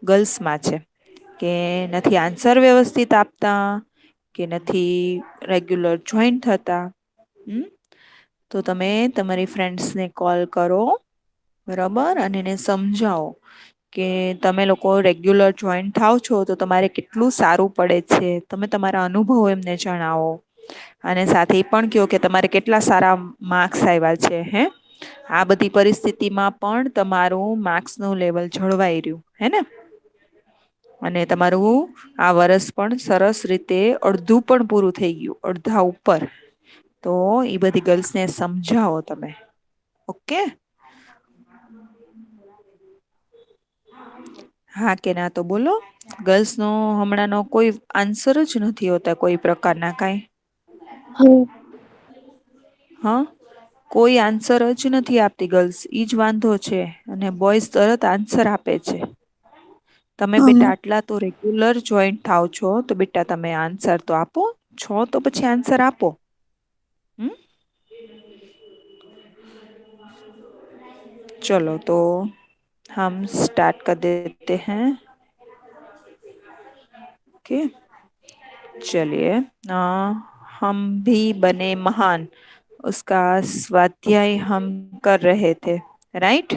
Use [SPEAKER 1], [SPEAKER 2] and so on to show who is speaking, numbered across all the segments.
[SPEAKER 1] ગર્લ્સમાં છે કે નથી આન્સર વ્યવસ્થિત આપતા, કે નથી રેગ્યુલર જોઈન થતા. તો તમે તમારી ફ્રેન્ડ્સને કોલ કરો, બરાબર, અને એને સમજાવો કે તમે લોકો રેગ્યુલર જોઈન થાવ છો તો તમારે કેટલું સારું પડે છે. તમે તમારા અનુભવો એમને જણાવો, અને સાથે એ પણ કહો કે તમારે કેટલા સારા માર્ક્સ આવ્યા છે. આ બધી પરિસ્થિતિમાં પણ તમારું માર્ક્સ નું લેવલ જળવાઈ રહ્યું હે ને. અને તમારું આ વર્ષ પણ સરસ રીતે અડધું પણ પૂરું થઈ ગયું, અડધા ઉપર. તો એ બધી ગર્લ્સને સમજાવો તમે. ઓકે. હા કે ના તો બોલો. ગર્લ્સ નો હમણાં નો કોઈ આન્સર જ નથી હોતા કોઈ પ્રકારના કઈ.
[SPEAKER 2] હમ.
[SPEAKER 1] હા. કોઈ આન્સર જ નથી આપતી ગર્લ્સ, ઈજ વાંધો છે. અને બોಯ್સ તરત આન્સર આપે છે. તમે બેટા આટલા તો રેગ્યુલર જોઈન્ટ થાવ છો તો બેટા તમે આન્સર તો આપો. છો તો પછી આન્સર આપો. હમ. चलो तो हम स्टार्ट कर देते हैं. ओके, चलिए. हम भी बने महान उसका स्वाध्याय हम कर रहे थे, राइट?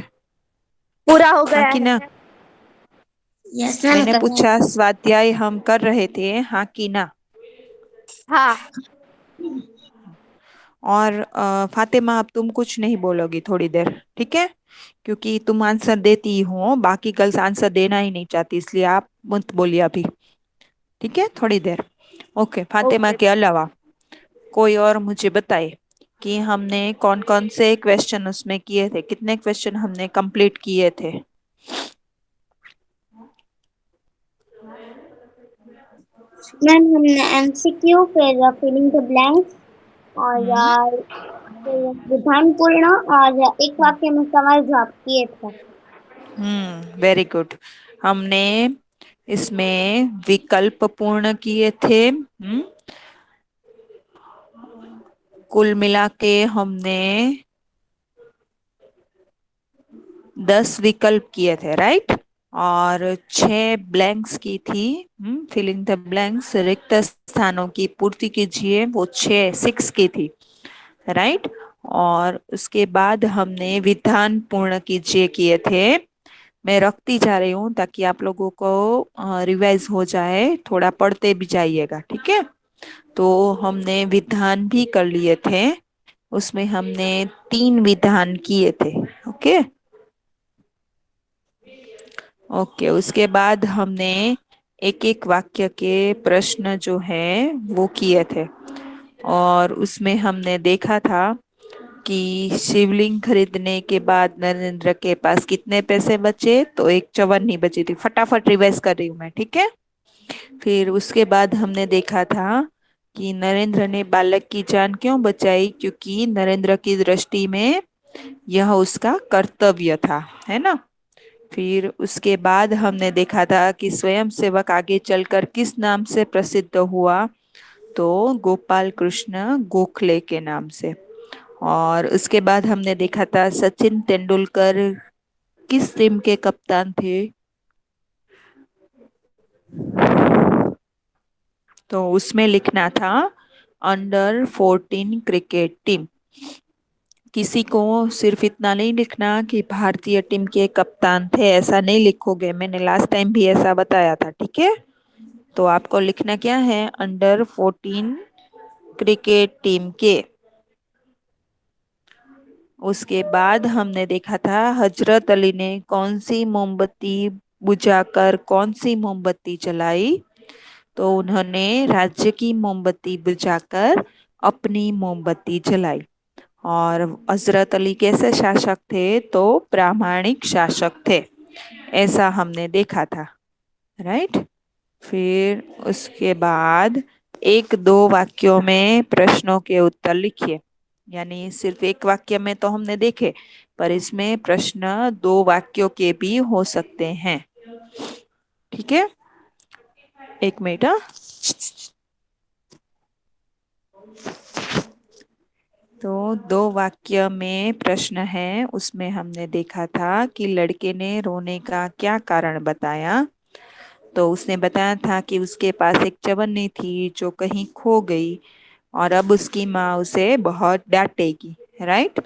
[SPEAKER 2] पूरा हो
[SPEAKER 1] हाँ
[SPEAKER 2] गया
[SPEAKER 1] कि
[SPEAKER 2] है।
[SPEAKER 1] ना?
[SPEAKER 2] यस मैम,
[SPEAKER 1] मैंने
[SPEAKER 2] कर रहे
[SPEAKER 1] पूछा स्वाध्याय हम कर रहे थे, हाँ कि ना?
[SPEAKER 2] हाँ।
[SPEAKER 1] और फातिमा अब तुम कुछ नहीं बोलोगी थोड़ी देर, ठीक है? क्योंकि तुम आंसर देती हो, बाकी गर्ल्स आंसर देना ही नहीं चाहती, इसलिए आप मत बोलिए अभी, ठीक है? थोड़ी देर। Okay, Fatima
[SPEAKER 2] okay.
[SPEAKER 1] के अलावा कोई और मुझे बताए कि हमने कौन कौन से क्वेश्चन उसमें किए थे, कितने क्वेश्चन हमने कंप्लीट किए थे?
[SPEAKER 2] मैम हमने एमसीक्यू, फिर फिलिंग द ब्लैंक्स, और
[SPEAKER 1] हम्म
[SPEAKER 2] फिर विधान पूर्ण, और एक वाक्य में सवाल जवाब किए थे।
[SPEAKER 1] Very good. हमने इसमें विकल्प पूर्ण किए थे। कुल मिला के हमने 10 विकल्प किए थे, राइट? और 6 ब्लैंक्स की थी, फिलिंग द ब्लैंक्स, रिक्त स्थानों की पूर्ति कीजिए, वो 6 की थी, राइट? और उसके बाद हमने विधान पूर्ण कीजिए किए थे। मैं रखती जा रही हूँ ताकि आप लोगों को रिवाइज हो जाए, थोड़ा पढ़ते भी जाइएगा, ठीक है? तो हमने विधान भी कर लिए थे, उसमें हमने 3 विधान किए थे। ओके ओके, उसके बाद हमने एक एक वाक्य के प्रश्न जो है वो किए थे, और उसमें हमने देखा था कि शिवलिंग खरीदने के बाद नरेंद्र के पास कितने पैसे बचे, तो एक चवन्नी बची थी। फटाफट रिवाइज कर रही हूँ मैं, ठीक है? फिर उसके बाद हमने देखा था कि नरेंद्र ने बालक की जान क्यों बचाई, क्योंकि नरेंद्र की दृष्टि में यह उसका कर्तव्य था, है ना? फिर उसके बाद हमने देखा था कि स्वयं सेवक आगे चलकर किस नाम से प्रसिद्ध हुआ, तो गोपाल कृष्ण गोखले के नाम से। और उसके बाद हमने देखा था सचिन तेंदुलकर किस टीम के कप्तान थे, तो उसमें लिखना था अंडर 14 क्रिकेट टीम। किसी को सिर्फ इतना नहीं लिखना कि भारतीय टीम के कप्तान थे, ऐसा नहीं लिखोगे, मैंने लास्ट टाइम भी ऐसा बताया था, ठीक है? तो आपको लिखना क्या है, अंडर 14 क्रिकेट टीम के। उसके बाद हमने देखा था हजरत अली ने कौन सी मोमबत्ती बुझाकर कौन सी मोमबत्ती जलाई, तो उन्होंने राज्य की मोमबत्ती बुझाकर अपनी मोमबत्ती जलाई। और हजरत अली कैसे शासक थे, तो प्रामाणिक शासक थे, ऐसा हमने देखा था, राइट? फिर उसके बाद एक दो वाक्यों में प्रश्नों के उत्तर लिखिए। यानी सिर्फ एक वाक्य में तो हमने देखे, पर इसमें प्रश्न 2 वाक्यों के भी हो सकते हैं, ठीक है? एक मिनट। तो 2 वाक्य में प्रश्न है, उसमें हमने देखा था कि लड़के ने रोने का क्या कारण बताया, तो उसने बताया था कि उसके पास एक चवन्नी थी जो कहीं खो गई और अब उसकी माँ उसे बहुत डांटेगी। राइट।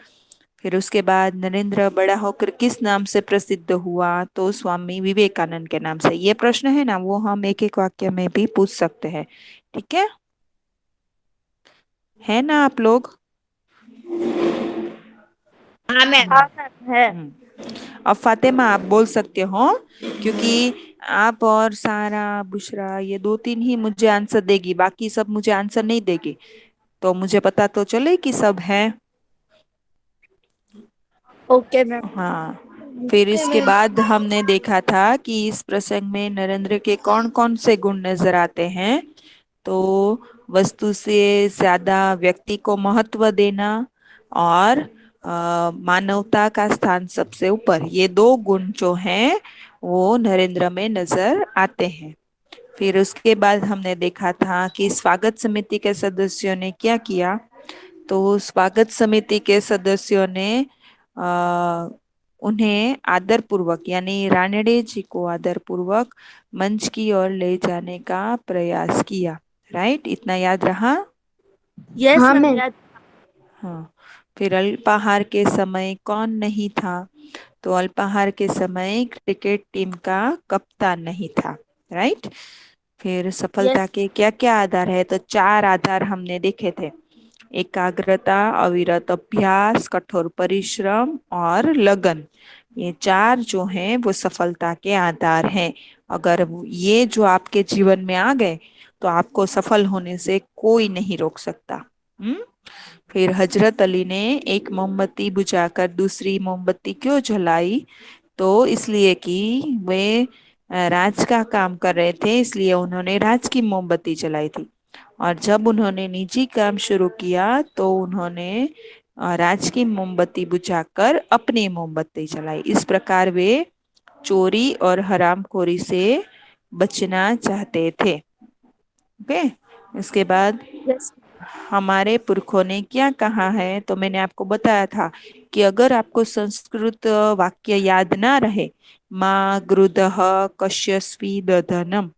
[SPEAKER 1] फिर उसके बाद नरेंद्र बड़ा होकर किस नाम से प्रसिद्ध हुआ? तो स्वामी विवेकानंद के नाम से। ये प्रश्न है ना, वो हम एक एक वाक्य में भी पूछ सकते हैं। ठीक है ना आप लोग?
[SPEAKER 2] हाँ मैम।
[SPEAKER 3] हाँ मैम है।
[SPEAKER 1] हम्म। अब फातिमा आप बोल सकते हो, क्योंकि आप और सारा, बुशरा, ये दो तीन ही मुझे आंसर देगी, बाकी सब मुझे आंसर नहीं देगी। तो मुझे पता तो चले कि सब है।
[SPEAKER 3] Okay ma'am.
[SPEAKER 1] हाँ। फिर इसके बाद हमने देखा था कि इस प्रसंग में नरेंद्र के कौन कौन से गुण नजर आते हैं। तो वस्तु से ज्यादा व्यक्ति को महत्व देना और मानवता का स्थान सबसे ऊपर, ये दो गुण जो हैं वो नरेंद्र में नजर आते हैं। फिर उसके बाद हमने देखा था कि स्वागत समिति के सदस्यों ने क्या किया। तो स्वागत समिति के सदस्यों ने आ, उन्हें आदर पूर्वक, यानी रानडे जी को आदर पूर्वक मंच की ओर ले जाने का प्रयास किया। राइट, इतना याद रहा?
[SPEAKER 3] यस
[SPEAKER 2] हाँ
[SPEAKER 3] मैम
[SPEAKER 2] मैम।
[SPEAKER 3] याद।
[SPEAKER 1] हाँ। फिर अल्पाहार के समय कौन नहीं था? तो अल्पाहार के समय क्रिकेट टीम का कप्तान नहीं था। राइट। फिर सफलता
[SPEAKER 3] यस।
[SPEAKER 1] के क्या क्या आधार है? तो चार आधार हमने देखे थे। एकाग्रता, अविरत अभ्यास, कठोर परिश्रम और लगन। ये चार जो हैं वो सफलता के आधार हैं। अगर ये जो आपके जीवन में आ गए तो आपको सफल होने से कोई नहीं रोक सकता। हम्म। फिर हजरत अली ने एक मोमबत्ती बुझाकर दूसरी मोमबत्ती क्यों जलाई? तो इसलिए कि वे राज का काम कर रहे थे, इसलिए उन्होंने राज की मोमबत्ती जलाई थी। और जब उन्होंने निजी काम शुरू किया तो उन्होंने राज की मोमबत्ती बुझाकर अपनी मोमबत्ती जलाई। इस प्रकार वे चोरी और हरामखोरी से बचना चाहते थे। ओके। इसके बाद
[SPEAKER 3] यस।
[SPEAKER 1] हमारे पुरखों ने क्या कहा है? तो मैंने आपको बताया था कि अगर आपको संस्कृत वाक्य याद ना रहे, माँ गृधः कश्यस्वी दधनम,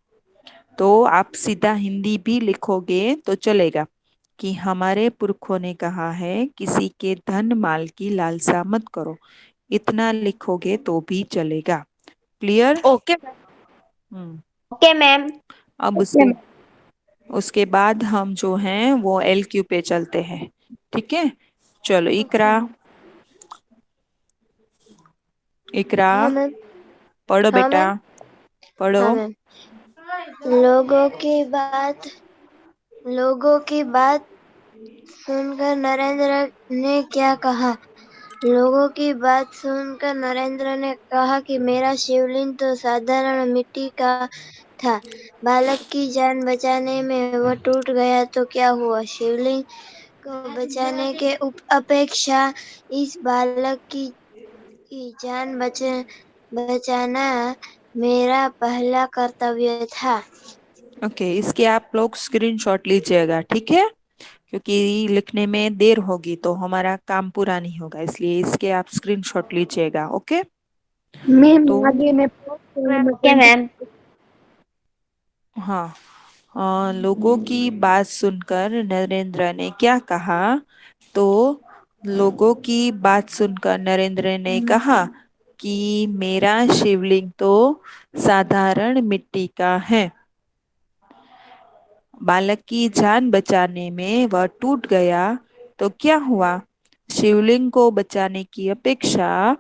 [SPEAKER 1] तो आप सीधा हिंदी भी लिखोगे तो चलेगा कि हमारे पुरखों ने कहा है किसी के धन माल की लालसा मत करो। इतना लिखोगे तो भी चलेगा। Clear?
[SPEAKER 3] Okay ma'am.
[SPEAKER 1] Hmm.
[SPEAKER 2] Okay ma'am.
[SPEAKER 1] अब उसके उसके बाद हम जो हैं वो एल क्यू पे चलते हैं। ठीक है, चलो इकरा। इकरा,
[SPEAKER 4] हाँ मैम।
[SPEAKER 1] पढ़ो
[SPEAKER 4] हाँ
[SPEAKER 1] बेटा,
[SPEAKER 4] मैम।
[SPEAKER 1] पढ़ो।
[SPEAKER 4] हाँ मैम। लोगों की बात लोगों की बात सुनकर नरेंद्र ने क्या कहा? लोगों की बात सुनकर नरेंद्र ने कहा कि मेरा शिवलिंग तो साधारण मिट्टी का था। बालक की जान बचाने में वह टूट गया तो क्या हुआ? शिवलिंग को बचाने के अपेक्षा इस बालक की जान बचाना मेरा पहला कर्तव्य था।
[SPEAKER 1] ओके, इसके आप लोग स्क्रीनशॉट लीजिएगा, ठीक है? क्योंकि लिखने में देर होगी तो हमारा काम पूरा नहीं होगा, इसलिए इसके आप स्क्रीनशॉट लीजिएगा। ओके।
[SPEAKER 2] मैम
[SPEAKER 1] तो
[SPEAKER 2] आगे मैं पढ़ती हूँ, नंबर
[SPEAKER 4] ओके
[SPEAKER 2] 20।
[SPEAKER 4] मैम।
[SPEAKER 1] हाँ, लोगों की बात सुनकर नरेंद्र ने क्या कहा? तो लोगों की बात सुनकर नरेंद्र ने कहा कि मेरा शिवलिंग तो साधारण मिट्टी का है। बालक की जान बचाने में वह टूट गया तो क्या हुआ? शिवलिंग को बचाने की अपेक्षा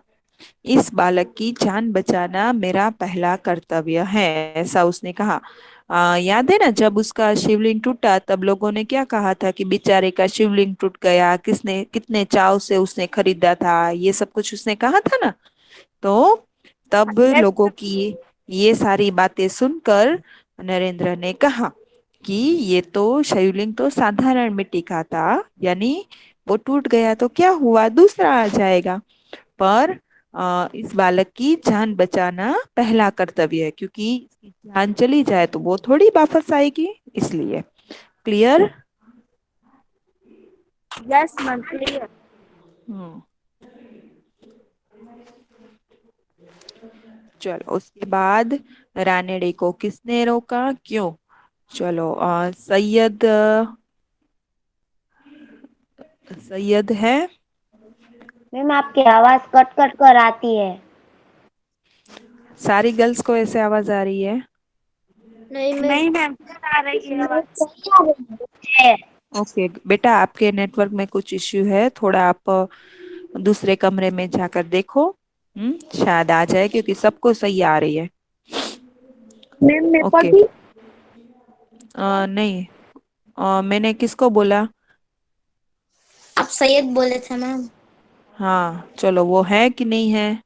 [SPEAKER 1] इस बालक की जान बचाना मेरा पहला कर्तव्य है, ऐसा उसने कहा। याद है ना, जब उसका शिवलिंग टूटा तब लोगों ने क्या कहा था कि बेचारे का शिवलिंग टूट गया, किसने कितने चाव से उसने खरीदा था, ये सब कुछ उसने कहा था ना। तो तब
[SPEAKER 3] यस।
[SPEAKER 1] लोगों की ये सारी बातें सुनकर नरेंद्र ने कहा कि ये तो शिवलिंग तो साधारण मिट्टी का था, यानी वो टूट गया तो क्या हुआ, दूसरा आ जाएगा। पर इस बालक की जान बचाना पहला कर्तव्य है, क्योंकि इसकी जान चली जाए तो वो थोड़ी वापस आएगी, इसलिए। Clear?
[SPEAKER 3] Yes ma'am clear.
[SPEAKER 1] Hmm. चलो उसके बाद रानेड़े को किसने रोका, क्यों? चलो सैयद सैयद है।
[SPEAKER 2] मैम आपकी आवाज कट कट कर आती है।
[SPEAKER 1] सारी गर्ल्स को ऐसे आवाज आ रही है?
[SPEAKER 4] नहीं मैं
[SPEAKER 3] नहीं मैम, आ रही है
[SPEAKER 2] मेरे
[SPEAKER 3] आवाज।
[SPEAKER 2] सही आ रही है।
[SPEAKER 1] ओके बेटा, आपके नेटवर्क में कुछ इश्यू है, थोड़ा आप दूसरे कमरे में जाकर देखो। शायद आ जाए, क्योंकि सबको सही आ रही है।
[SPEAKER 3] मैम मेरे को
[SPEAKER 1] ओके।
[SPEAKER 3] भी।
[SPEAKER 1] नहीं, मैंने किसको बोला?
[SPEAKER 4] आप सैयद बोले थे मैम।
[SPEAKER 1] हाँ चलो, वो है कि नहीं है?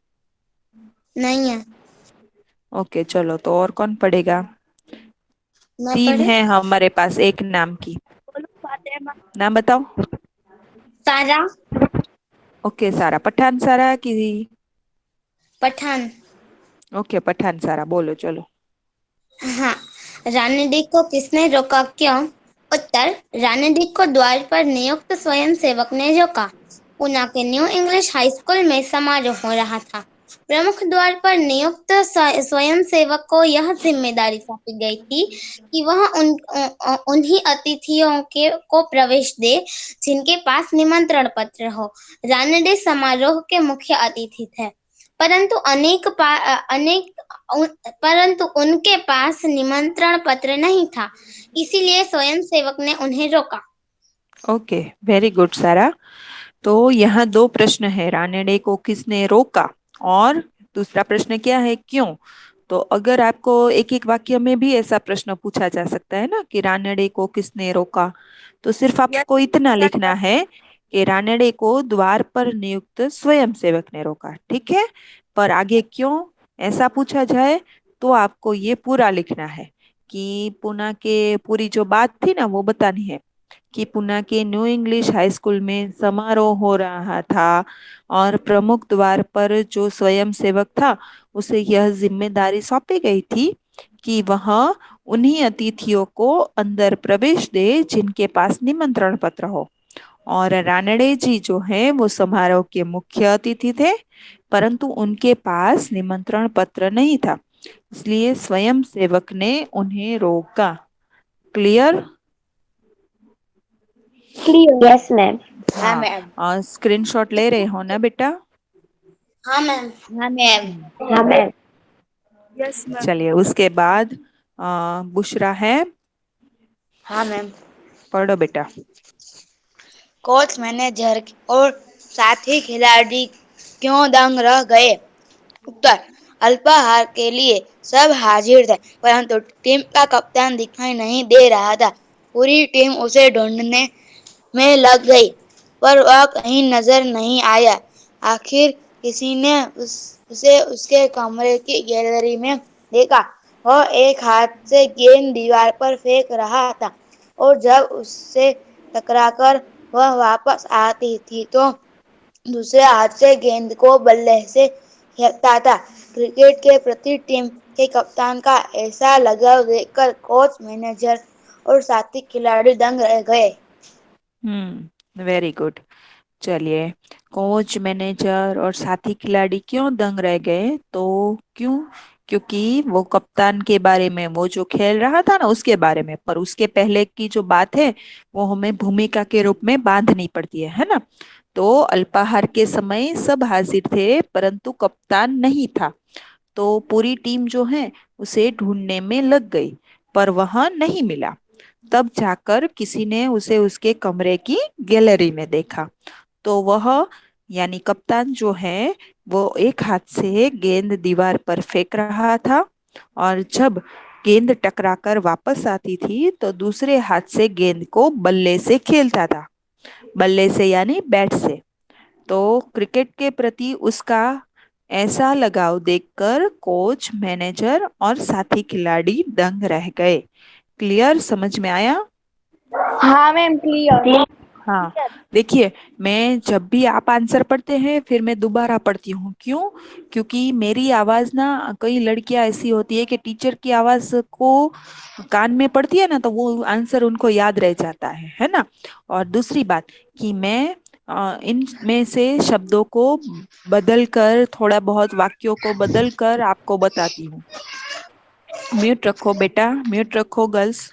[SPEAKER 4] नहीं है।
[SPEAKER 1] ओके चलो, तो और कौन पढ़ेगा?
[SPEAKER 4] मैं
[SPEAKER 1] तीन
[SPEAKER 4] पढ़े।
[SPEAKER 1] है हमारे पास एक नाम की।
[SPEAKER 3] बोलो फातिमा।
[SPEAKER 1] नाम बताओ।
[SPEAKER 2] सारा।
[SPEAKER 1] ओके सारा, पठान सारा की?
[SPEAKER 4] पठान।
[SPEAKER 1] ओके पठान सारा, बोलो चलो।
[SPEAKER 4] हाँ। रानी को किसने रोका, क्यों? उत्तर, रानी को द्वार पर नियुक्त स्वयंसेवक ने रोका। पूना के न्यू इंग्लिश हाई स्कूल में समारोह हो रहा था। प्रमुख द्वार पर नियुक्त स्वयंसेवक को यह जिम्मेदारी सौंपी गई थी कि वह उन्हीं अतिथियों के को प्रवेश दे जिनके पास निमंत्रण पत्र हो। रानडे समारोह के मुख्य अतिथि थे, परंतु परंतु उनके पास निमंत्रण पत्र नहीं था, इसीलिए स्वयंसेवक ने उन्हें रोका।
[SPEAKER 1] ओके, वेरी गुड सारा। तो यहाँ दो प्रश्न है, रानडे को किसने रोका और दूसरा प्रश्न क्या है, क्यों? तो अगर आपको एक एक वाक्य में भी ऐसा प्रश्न पूछा जा सकता है ना, कि रानडे को किसने रोका, तो सिर्फ
[SPEAKER 3] यस
[SPEAKER 1] आपको इतना
[SPEAKER 3] सर,
[SPEAKER 1] लिखना
[SPEAKER 3] यस।
[SPEAKER 1] है कि रानडे को द्वार पर नियुक्त स्वयंसेवक ने रोका, ठीक है। पर आगे क्यों ऐसा पूछा जाए, तो आपको ये पूरा लिखना है कि पुणे के पूरी जो बात थी ना वो बतानी है, कि पुणे के न्यू इंग्लिश हाई स्कूल में समारोह हो रहा था और प्रमुख द्वार पर जो स्वयं सेवक था उसे यह जिम्मेदारी सौंपी गई थी कि वह उन्हीं अतिथियों को अंदर प्रवेश दे जिनके पास निमंत्रण पत्र हो। और रानड़े जी जो है वो समारोह के मुख्य अतिथि थे, परंतु उनके पास निमंत्रण पत्र नहीं था, इसलिए स्वयं सेवक ने उन्हें रोका। क्लियर?
[SPEAKER 2] क्लियर। Yes ma'am.
[SPEAKER 4] हाँ
[SPEAKER 1] हाँ।
[SPEAKER 4] मैम।
[SPEAKER 1] और स्क्रीनशॉट ले रहे हो ना बेटा?
[SPEAKER 4] हाँ मैम। हाँ मैम।
[SPEAKER 1] हम्म।
[SPEAKER 2] हाँ मैम।
[SPEAKER 3] Yes ma'am.
[SPEAKER 1] चलिए उसके बाद बुशरा है,
[SPEAKER 4] हाँ मैम।
[SPEAKER 1] पढ़ो बेटा।
[SPEAKER 4] कोच मैनेजर और साथी खिलाड़ी क्यों दंग रह गए? उत्तर, अल्पाहार के लिए सब हाजिर थे, परंतु टीम का कप्तान दिखाई नहीं दे रहा था। पूरी टीम उसे ढूंढने में लग गई, पर वह कहीं नजर नहीं आया। आखिर किसी ने उसे उसके कमरे की गैलरी में देखा। वह एक हाथ से गेंद दीवार पर फेंक रहा था, और जब उससे टकराकर वह वापस आती थी तो दूसरे हाथ से गेंद को बल्ले से खेलता था। क्रिकेट के प्रति टीम के कप्तान का ऐसा लगाव देखकर कोच, मैनेजर और साथी खिलाड़ी दंग रह गए।
[SPEAKER 1] Very good. चलिए, कोच मैनेजर और साथी खिलाड़ी क्यों दंग रह गए, तो क्यों? क्योंकि वो कप्तान के बारे में, वो जो खेल रहा था ना उसके बारे में, पर उसके पहले की जो बात है वो हमें भूमिका के रूप में बांधनी पड़ती है ना। तो अल्पाहार के समय सब हाजिर थे परंतु कप्तान नहीं था, तो पूरी टीम जो है उसे ढूंढने में लग गई, पर वह नहीं मिला। तब जाकर किसी ने उसे उसके कमरे की गैलरी में देखा, तो वह यानी कप्तान जो है वो एक हाथ से गेंद दीवार पर फेंक रहा था, और जब गेंद टकराकर वापस आती थी तो दूसरे हाथ से गेंद को बल्ले से खेलता था, बल्ले से यानी बैट से। तो क्रिकेट के प्रति उसका ऐसा लगाव देखकर कोच, मैनेजर और साथी खिलाड़ी दंग रह गए। क्लियर? समझ में आया?
[SPEAKER 2] हाँ मैम क्लियर।
[SPEAKER 1] हाँ। देखिए, मैं जब भी आप आंसर पढ़ते हैं फिर मैं दोबारा पढ़ती हूँ, क्यों? क्योंकि मेरी आवाज ना, कई लड़कियां ऐसी होती है कि टीचर की आवाज को कान में पड़ती है ना तो वो आंसर उनको याद रह जाता है ना। और दूसरी बात कि मैं इनमें से शब्दों को बदलकर, थोड़ा बहुत वाक्यों को बदलकर आपको बताती हूँ। म्यूट रखो बेटा, म्यूट रखो गर्ल्स।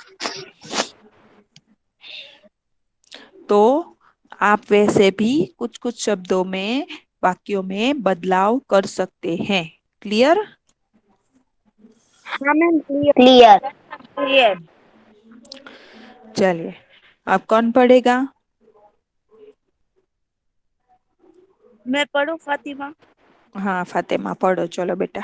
[SPEAKER 1] तो आप वैसे भी कुछ कुछ शब्दों में, वाक्यों में बदलाव कर सकते हैं। क्लियर?
[SPEAKER 3] हाँ मैम क्लियर।
[SPEAKER 2] क्लियर।
[SPEAKER 3] क्लियर।
[SPEAKER 1] चलिए, अब कौन पढ़ेगा?
[SPEAKER 3] मैं पढ़ूं फातिमा?
[SPEAKER 1] हाँ फातिमा पढ़ो, चलो बेटा।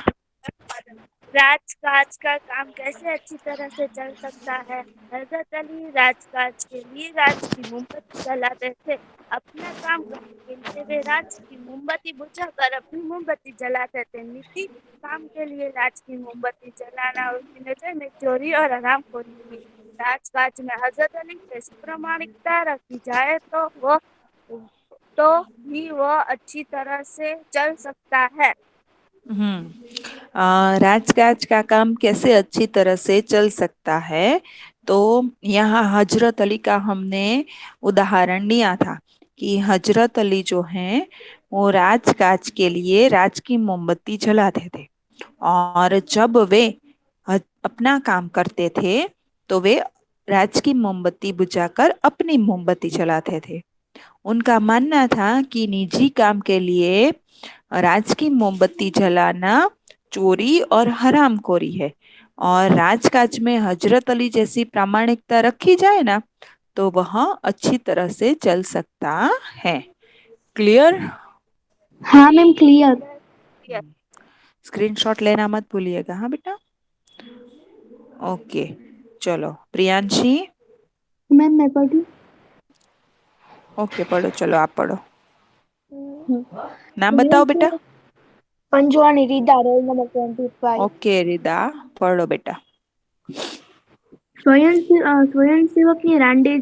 [SPEAKER 3] राजकाज का काम कैसे अच्छी तरह से चल सकता है? हजरत अली राजकाज के लिए राज की मोमबत्ती जलाते थे। अपना काम करने के लिए वे राज की मोमबत्ती बुझाकर अपनी मोमबत्ती जलाते थे। नीति काम के लिए राज की मोमबत्ती जलाना उसकी नजर में चोरी और हरामखोरी थी। राजकाज में हजरत अली जैसी प्रामाणिकता रखी जाए तो ही वह अच्छी तरह से चल सकता है।
[SPEAKER 1] राजकाज का काम कैसे अच्छी तरह से चल सकता है, तो यहाँ हजरत अली का हमने उदाहरण लिया था कि हजरत अली जो हैं वो राजकाज के लिए राज की मोमबत्ती जलाते थे। और जब वे अपना काम करते थे तो वे राज की मोमबत्ती बुझाकर अपनी मोमबत्ती जलाते थे। उनका मानना था कि निजी काम के लिए राज की मोमबत्ती जलाना चोरी और हरामखोरी है, और राजकाज में हजरत अली जैसी प्रामाणिकता रखी जाए ना तो वह अच्छी तरह से चल सकता है। क्लियर?
[SPEAKER 2] हाँ मैम क्लियर।
[SPEAKER 1] स्क्रीनशॉट लेना मत भूलिएगा, हाँ बेटा। ओके, चलो प्रियांशी।
[SPEAKER 2] मैम मैं पढ़ी।
[SPEAKER 1] ओके पढ़ो, चलो आप पढ़ो। नाम बताओ बेटा।
[SPEAKER 2] अंजुआनी रीदा, रोल नंबर 25।
[SPEAKER 1] ओके रिदा, पढ़ो बेटा।
[SPEAKER 3] स्वयंसेवक ने रांडे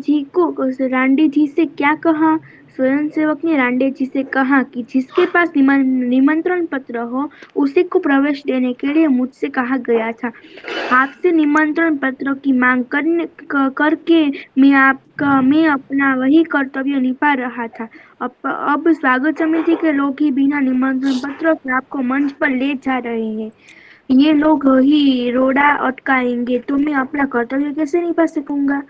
[SPEAKER 3] जी से क्या कहा? स्वयंसेवक ने रांडे जी से कहा कि जिसके पास निमंत्रण पत्र हो उसी को प्रवेश देने के लिए मुझसे कहा गया था। आपसे निमंत्रण पत्र की मांग करके मैं अपना वही कर्तव्य निभा रहा था। अब स्वागत समिति के लोग ही बिना निमंत्रण पत्र के आपको मंच पर ले जा रहे हैं। ये लोग ही रोड़ा अटकाएंगे तो मैं अपना कर्तव्य कैसे निभा सकूंगा?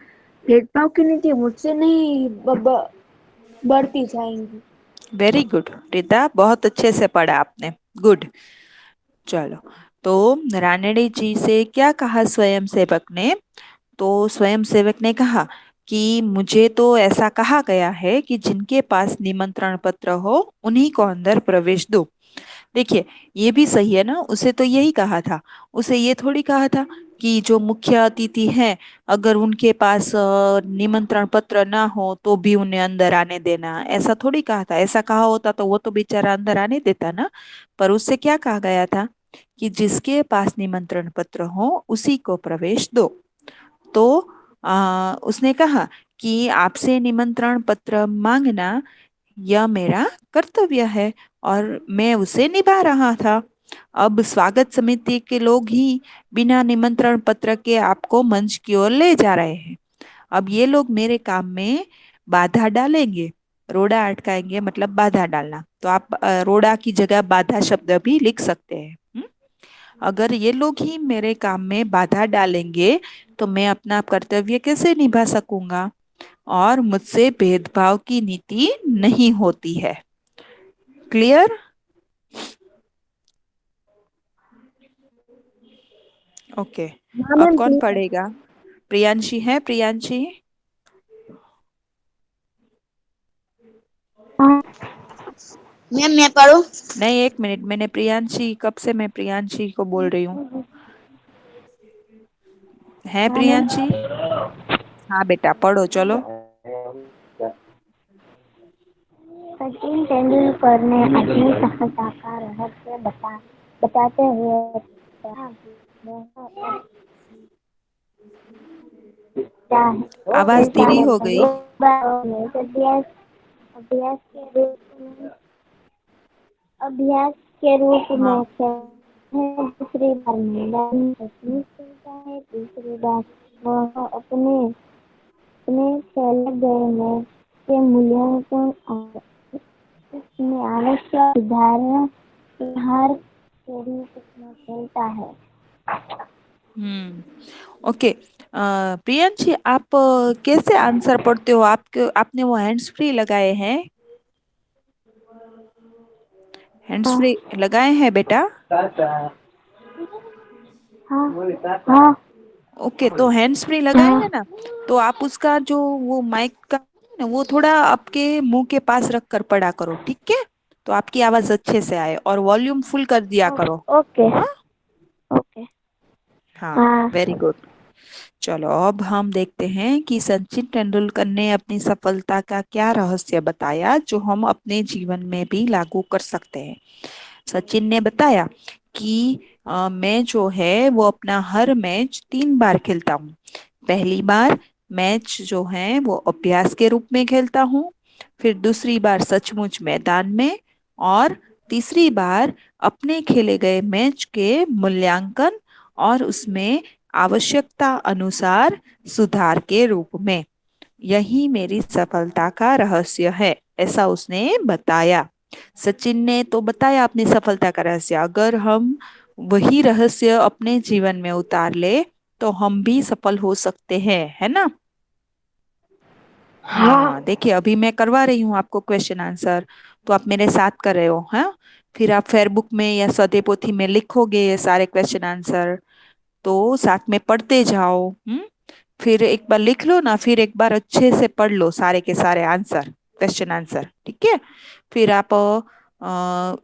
[SPEAKER 3] भेदभाव की नीति मुझसे नहीं बढ़ती जाएंगी।
[SPEAKER 1] वेरी गुड रिदा, बहुत अच्छे से पढ़ा आपने। गुड। चलो, तो रानड़े जी से क्या कहा स्वयंसेवक ने? तो स्वयंसेवक ने कहा कि मुझे तो ऐसा कहा गया है कि जिनके पास निमंत्रण पत्र हो उन्हीं को अंदर प्रवेश दो। देखिए, ये भी सही है ना, उसे तो यही कहा था। उसे ये थोड़ी कहा था कि जो मुख्य अतिथि हैं अगर उनके पास निमंत्रण पत्र ना हो तो भी उन्हें अंदर आने देना, ऐसा थोड़ी कहा था। ऐसा कहा होता तो वो तो बेचारा अंदर आने देता ना। पर उससे क्या कहा गया था कि जिसके पास निमंत्रण पत्र हो उसी को प्रवेश दो। तो उसने कहा कि आपसे निमंत्रण पत्र मांगना यह मेरा कर्तव्य है और मैं उसे निभा रहा था। अब स्वागत समिति के लोग ही बिना निमंत्रण पत्र के आपको मंच की ओर ले जा रहे हैं। अब ये लोग मेरे काम में बाधा डालेंगे। रोड़ा अटकाएंगे मतलब बाधा डालना, तो आप रोड़ा की जगह बाधा शब्द भी लिख सकते हैं। अगर ये लोग ही मेरे काम में बाधा डालेंगे तो मैं अपना कर्तव्य कैसे निभा सकूंगा, और मुझसे भेदभाव की नीति नहीं होती है। क्लियर? ओके,
[SPEAKER 2] हाँ
[SPEAKER 1] अब
[SPEAKER 2] मैम
[SPEAKER 1] कौन
[SPEAKER 2] क्लियर।
[SPEAKER 1] पढ़ेगा? प्रियांशी है? प्रियांशी?
[SPEAKER 2] मैम मैं पढ़ूं?
[SPEAKER 1] नहीं, एक मिनट, मैंने प्रियांशी, कब से मैं प्रियांशी को बोल रही हूँ। है
[SPEAKER 2] हाँ मैम।
[SPEAKER 1] प्रियांशी? हाँ बेटा पढ़ो, चलो।
[SPEAKER 2] सचिन तेंदुलकर ने अपनी सफलता का रहस्य बताते हुए कहा कि वह अब
[SPEAKER 1] आवाज धीरी हो गई।
[SPEAKER 2] अभ्यास अभ्यास के रूप में अभ्यास के रूप
[SPEAKER 1] हाँ।
[SPEAKER 2] में खेलते हैं। दूसरी बार मैदान में सचमुच खेलता है। तीसरी बार वह अपने अपने खेले गए मैच के मूल्यांकन और इसमें आवश्यक उदाहरण हर के रूप में खेलता है।
[SPEAKER 1] ओके। प्रियंशी, आप कैसे आंसर पढ़ते हो? आपने वो हैंड्स फ्री लगाए हैं? हैंड्स फ्री लगाए हैं बेटा?
[SPEAKER 2] हाँ हाँ
[SPEAKER 1] ओके, तो हैंड्स फ्री लगाए हैं ना? तो आप उसका जो वो माइक का ना, वो थोड़ा आपके मुंह के पास रख कर पढ़ा करो, ठीक है? तो आपकी आवाज अच्छे से आए, और वॉल्यूम फुल कर दिया करो।
[SPEAKER 2] ओके
[SPEAKER 1] हाँ
[SPEAKER 2] ओके
[SPEAKER 1] हाँ,
[SPEAKER 2] हाँ
[SPEAKER 1] वेरी गुड। चलो, अब हम देखते हैं कि सचिन तेंदुलकर ने अपनी सफलता का क्या रहस्य बताया, जो हम अपने जीवन में भी लागू कर सकते हैं। सचिन ने बताया कि मैं जो है वो अपना हर मैच 3 बार खेलता हूँ। पहली बार मैच जो है वो अभ्यास के रूप में खेलता हूँ, फिर दूसरी बार सचमुच मैदान में, और तीसरी बार अपने खेले गए मैच के मूल्यांकन और उसमें आवश्यकता अनुसार सुधार के रूप में। यही मेरी सफलता का रहस्य है, ऐसा उसने बताया। सचिन ने तो बताया अपनी सफलता का रहस्य। अगर हम वही रहस्य अपने जीवन में उतार ले तो हम भी सफल हो सकते हैं, है ना? हाँ, देखिए अभी मैं करवा रही हूँ आपको क्वेश्चन आंसर, तो आप मेरे साथ कर रहे हो, हाँ? फिर आप फेयरबुक में या सौदे पोथी में लिखोगे ये सारे क्वेश्चन आंसर, तो साथ में पढ़ते जाओ। फिर एक बार लिख लो ना, फिर एक बार अच्छे से पढ़ लो सारे के सारे आंसर, क्वेश्चन आंसर, ठीक है? फिर आप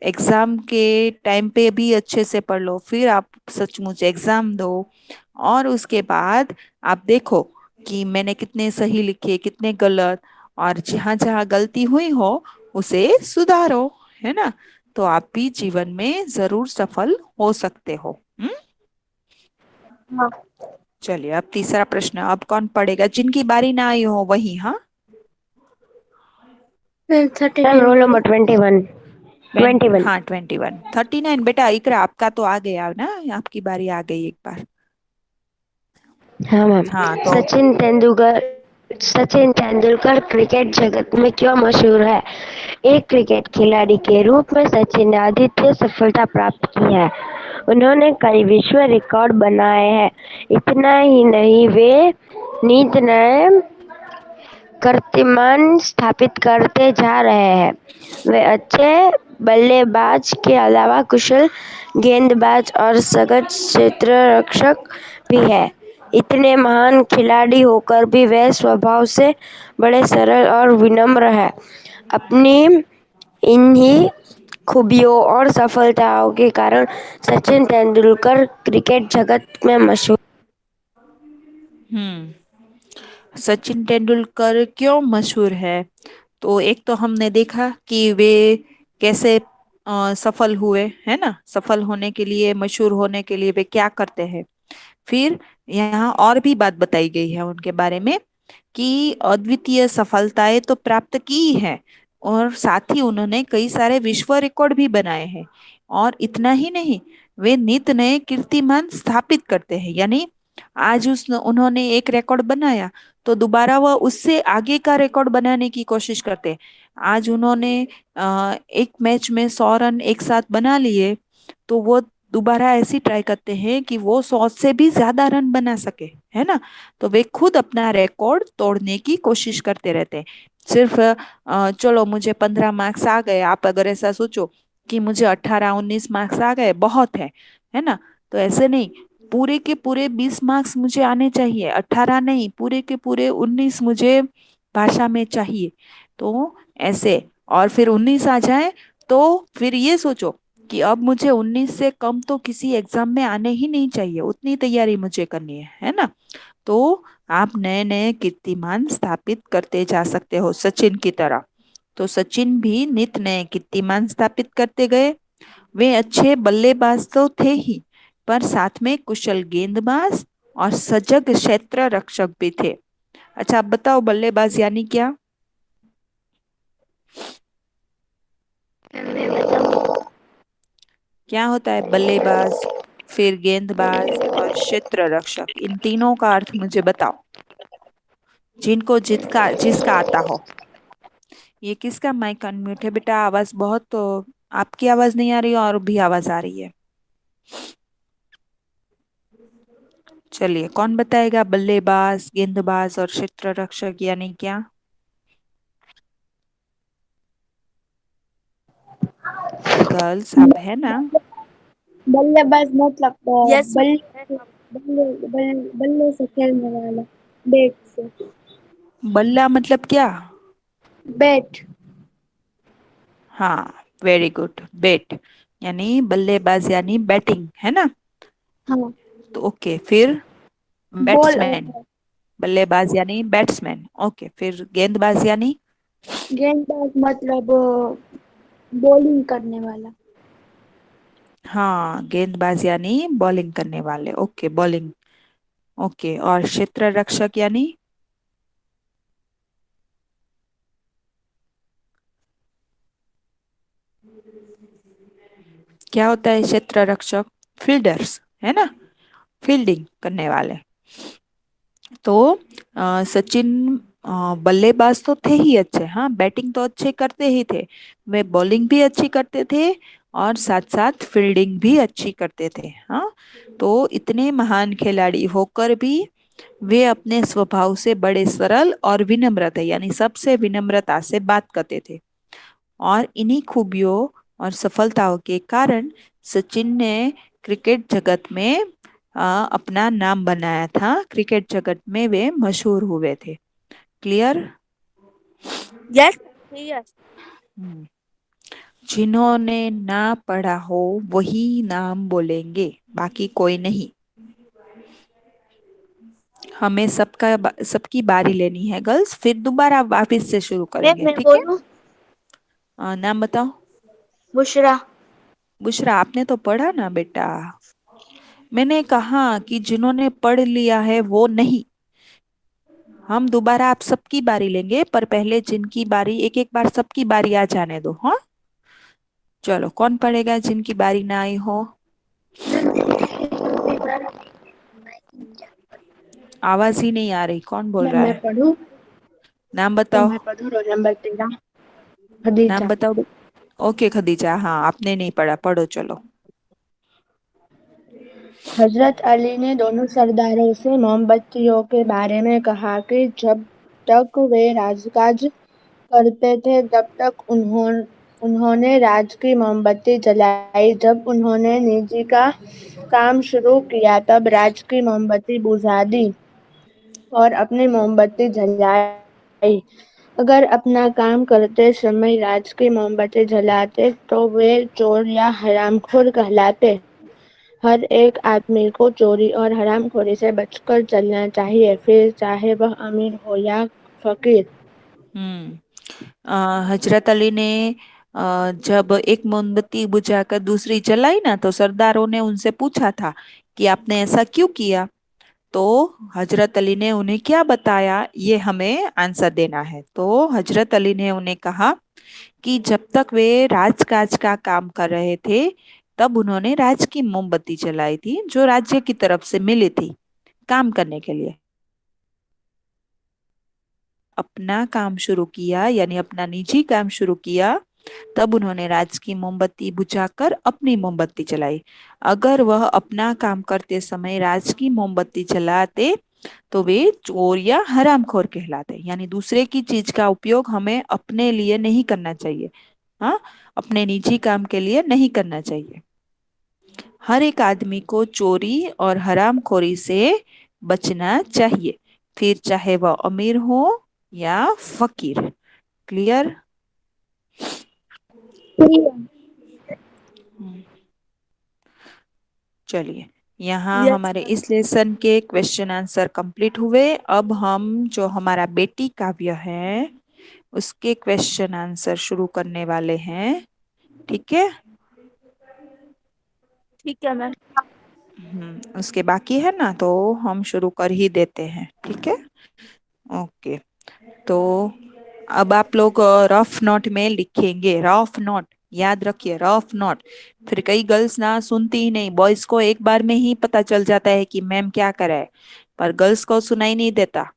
[SPEAKER 1] एग्जाम के टाइम पे भी अच्छे से पढ़ लो, फिर आप सचमुच एग्जाम दो, और उसके बाद आप देखो कि मैंने कितने सही लिखे, कितने गलत, और जहाँ जहाँ गलती हुई हो उसे सुधारो, है ना? तो आप भी जीवन में जरूर सफल हो सकते हो।
[SPEAKER 2] हाँ
[SPEAKER 1] चलिए, अब तीसरा प्रश्न, अब कौन पढ़ेगा? जिनकी बारी ना आई हो वही, हाँ?
[SPEAKER 2] रोल नंबर 21 21
[SPEAKER 1] हाँ, 21, 39 बेटा। इकरा, आपका तो आ गया ना, आपकी बारी आ गई एक बार।
[SPEAKER 2] हाँ मैम।
[SPEAKER 1] हाँ तो
[SPEAKER 2] सचिन तेंदुलकर क्रिकेट जगत में क्यों मशहूर है? एक क्रिकेट खिलाड़ी के रूप में सचिन ने अद्वितीय सफलता प्राप्त की है। उन्होंने कई विश्व रिकॉर्ड बनाए हैं। इतना ही नहीं, वे नित नए कीर्तिमान स्थापित करते जा रहे हैं। वे अच्छे बल्लेबाज के अलावा कुशल गेंदबाज और सजग क्षेत्र रक्षक भी हैं। इतने महान खिलाड़ी होकर भी वे स्वभाव से बड़े सरल और विनम्र हैं। अपनी इन्हीं खूबियों और सफलताओं के कारण सचिन तेंदुलकर क्रिकेट जगत में मशहूर।
[SPEAKER 1] हम्म सचिन तेंदुलकर क्यों मशहूर है? तो एक तो हमने देखा कि वे कैसे सफल हुए, है ना? सफल होने के लिए, मशहूर होने के लिए वे क्या करते हैं। फिर यहाँ और भी बात बताई गई है उनके बारे में कि अद्वितीय सफलताएं तो प्राप्त की है, और साथ ही उन्होंने कई सारे विश्व रिकॉर्ड भी बनाए हैं। और इतना ही नहीं, वे नित नए कीर्तिमान स्थापित करते हैं, यानी आज उस उन्होंने एक रिकॉर्ड बनाया तो दोबारा वह उससे आगे का रिकॉर्ड बनाने की कोशिश करते हैं। आज उन्होंने एक मैच में 100 रन एक साथ बना लिए, तो वो दोबारा ऐसी ट्राई करते हैं कि वो 100 से भी ज्यादा रन बना सके, है ना? तो वे खुद अपना रिकॉर्ड तोड़ने की कोशिश करते रहते हैं। सिर्फ चलो मुझे 15 मार्क्स आ गए, आप अगर ऐसा सोचो कि मुझे 18-19 मार्क्स आ गए बहुत है ना? तो ऐसे नहीं, पूरे के पूरे 20 मार्क्स मुझे आने चाहिए, 18 नहीं, पूरे के पूरे 19 मुझे भाषा में चाहिए। तो ऐसे, और फिर 19 आ जाए तो फिर ये सोचो कि अब मुझे 19 से कम तो किसी एग्जाम में आने ही नहीं चाहिए, उतनी तैयारी मुझे करनी है ना? तो आप नए नए कीर्तिमान स्थापित करते जा सकते हो सचिन की तरह। तो सचिन भी नित नए कीर्तिमान स्थापित करते गए। वे अच्छे बल्लेबाज तो थे ही, पर साथ में कुशल गेंदबाज और सजग क्षेत्र रक्षक भी थे। अच्छा, आप बताओ बल्लेबाज यानी क्या? क्या होता है बल्लेबाज, फिर गेंदबाज और क्षेत्र रक्षक? इन तीनों का अर्थ मुझे बताओ, जिनको जिसका जिसका आता हो। ये किसका माइक अनम्यूट है बेटा? आवाज बहुत तो, आपकी आवाज नहीं आ रही और भी आवाज आ रही है। चलिए, कौन बताएगा बल्लेबाज, गेंदबाज और क्षेत्र रक्षक यानी क्या? गर्ल्स आप है ना?
[SPEAKER 3] बल्लेबाज मतलब
[SPEAKER 4] यस
[SPEAKER 3] बल्ले बल्ले से खेलने वाला, बैट से।
[SPEAKER 1] बल्ला मतलब क्या?
[SPEAKER 3] बैट।
[SPEAKER 1] हाँ, वेरी गुड, बैट यानी बल्लेबाज यानी बैटिंग है ना?
[SPEAKER 3] हाँ।
[SPEAKER 1] तो ओके, फिर
[SPEAKER 3] बॉल
[SPEAKER 1] बैट्समैन, बल्लेबाज यानी बैट्समैन। ओके, फिर गेंदबाज यानी?
[SPEAKER 3] गेंदबाज मतलब बॉलिंग करने वाला।
[SPEAKER 1] हाँ, गेंदबाज यानी बॉलिंग करने वाले। Okay, bowling. ओके, और क्षेत्र रक्षक यानी? क्या होता है क्षेत्र रक्षक? फील्डर्स है ना, फील्डिंग करने वाले। तो सचिन बल्लेबाज तो थे ही अच्छे, हाँ बैटिंग तो अच्छे करते ही थे, वे बॉलिंग भी अच्छी करते थे और साथ साथ फील्डिंग भी अच्छी करते थे। हाँ, तो इतने महान खिलाड़ी होकर भी वे अपने स्वभाव से बड़े सरल और विनम्र थे, यानी सबसे विनम्रता से बात करते थे। और इन्हीं खूबियों और सफलताओं के कारण सचिन ने क्रिकेट जगत में अपना नाम बनाया था, क्रिकेट जगत में वे मशहूर हुए थे। क्लियर?
[SPEAKER 4] Yes yes.
[SPEAKER 1] हम्म, जिन्होंने ना पढ़ा हो वही नाम बोलेंगे, बाकी कोई नहीं। हमें सबकी बारी लेनी है गर्ल्स, फिर दोबारा वापस से शुरू करेंगे,
[SPEAKER 4] मैं
[SPEAKER 1] ठीक है?
[SPEAKER 4] बोलूं?
[SPEAKER 1] नाम बताओ।
[SPEAKER 4] बुशरा।
[SPEAKER 1] बुशरा, आपने तो पढ़ा ना बेटा। मैंने कहा कि जिन्होंने पढ़ लिया है वो नहीं। हम दोबारा आप सबकी बारी लेंगे, पर पहले जिनकी बारी, एक एक बार सबकी बारी आ जाने दो। हाँ, चलो, कौन पढ़ेगा जिनकी बारी ना आई हो? आवाज ही नहीं आ रही, कौन बोल रहा
[SPEAKER 3] मैं
[SPEAKER 1] है?
[SPEAKER 3] पढ़ूं?
[SPEAKER 1] नाम
[SPEAKER 3] तो
[SPEAKER 1] बताओ।
[SPEAKER 3] मैं पढ़ूं रोल नंबर 13,
[SPEAKER 1] नाम
[SPEAKER 3] खदीजा।
[SPEAKER 1] बताओ। ओके खदीजा, हाँ आपने नहीं पढ़ा, पढ़ो चलो।
[SPEAKER 3] हजरत अली ने दोनों सरदारों से मोमबत्तियों के बारे में कहा कि जब तक वे राजकाज करते थे तब तक उन्होंने राज की मोमबत्ती जलाई। जब उन्होंने निजी का काम शुरू किया तब राज की मोमबत्ती बुझा दी और अपनी मोमबत्ती जलाई। अगर अपना काम करते समय राज की मोमबत्ती जलाते तो वे चोर या हरामखोर कहलाते। हर एक आदमी को चोरी और हरामखोरी से बचकर चलना चाहिए, फिर चाहे वह अमीर हो या फकीर।
[SPEAKER 1] हम्म। हजरत अली ने जब एक मोमबत्ती बुझाकर दूसरी जलाई ना, तो सरदारों ने उनसे पूछा था कि आपने ऐसा क्यों किया। तो हजरत अली ने उन्हें क्या बताया, ये हमें आंसर देना है। तो हजरत अली ने उन्हें कहा कि जब तक वे राजकाज का काम कर रहे थे तब उन्होंने राज की मोमबत्ती जलाई थी, जो राज्य की तरफ से मिली थी काम करने के लिए। अपना काम शुरू किया यानी अपना निजी काम शुरू किया, तब उन्होंने राज की मोमबत्ती बुझाकर अपनी मोमबत्ती जलाई। अगर वह अपना काम करते समय राज की मोमबत्ती जलाते तो वे चोर या हरामखोर कहलाते, यानी दूसरे की चीज का उपयोग हमें अपने लिए नहीं करना चाहिए। हाँ, अपने निजी काम के लिए नहीं करना चाहिए। हर एक आदमी को चोरी और हरामखोरी से बचना चाहिए, फिर चाहे वह अमीर हो या फकीर। क्लियर? चलिए, यहाँ
[SPEAKER 4] यस
[SPEAKER 1] हमारे
[SPEAKER 4] मैम।
[SPEAKER 1] इस लेसन के क्वेश्चन आंसर कंप्लीट हुए। अब हम जो हमारा बेटी काव्य है उसके क्वेश्चन आंसर शुरू करने वाले हैं, ठीक है?
[SPEAKER 4] ठीक है मैम।
[SPEAKER 1] उसके बाकी है ना, तो हम शुरू कर ही देते हैं, ठीक है? ओके, तो अब आप लोग रफ नोट में लिखेंगे, रफ नोट याद रखिए, रफ नोट। फिर कई गर्ल्स ना सुनती ही नहीं, बॉयज को एक बार में ही पता चल जाता है कि मैम क्या करे है, पर गर्ल्स को सुनाई नहीं देता।